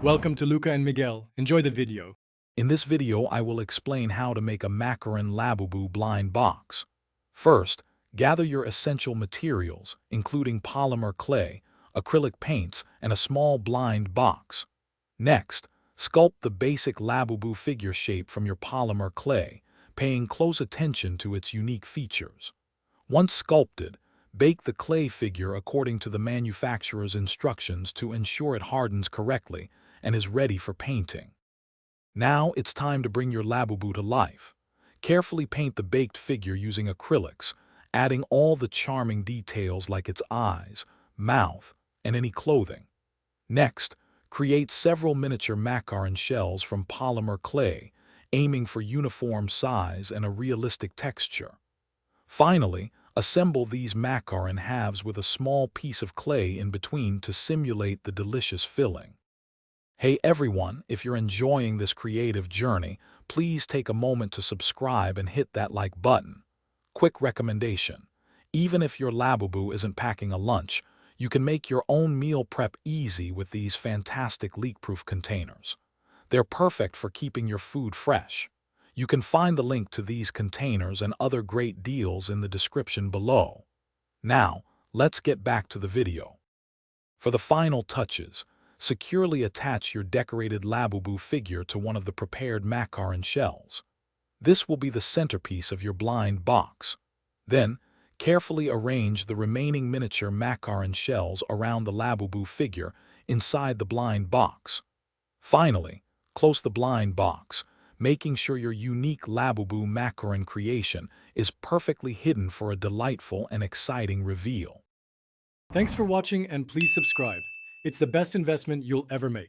Welcome to Luca and Miguel. Enjoy the video. In this video, I will explain how to make a Macaron Labubu blind box. First, gather your essential materials, including polymer clay, acrylic paints, and a small blind box. Next, sculpt the basic Labubu figure shape from your polymer clay, paying close attention to its unique features. Once sculpted, bake the clay figure according to the manufacturer's instructions to ensure it hardens correctly and is ready for painting. Now it's time to bring your Labubu to life. Carefully paint the baked figure using acrylics, adding all the charming details like its eyes, mouth, and any clothing. Next, create several miniature macaron shells from polymer clay, aiming for uniform size and a realistic texture. Finally, assemble these macaron halves with a small piece of clay in between to simulate the delicious filling. Hey everyone, if you're enjoying this creative journey, please take a moment to subscribe and hit that like button. Quick recommendation: even if your Labubu isn't packing a lunch, you can make your own meal prep easy with these fantastic leak-proof containers. They're perfect for keeping your food fresh. You can find the link to these containers and other great deals in the description below. Now, let's get back to the video. For the final touches, securely attach your decorated Labubu figure to one of the prepared macaron shells. This will be the centerpiece of your blind box. Then, carefully arrange the remaining miniature macaron shells around the Labubu figure inside the blind box. Finally, close the blind box, making sure your unique Labubu macaron creation is perfectly hidden for a delightful and exciting reveal. Thanks for watching and please subscribe. It's the best investment you'll ever make.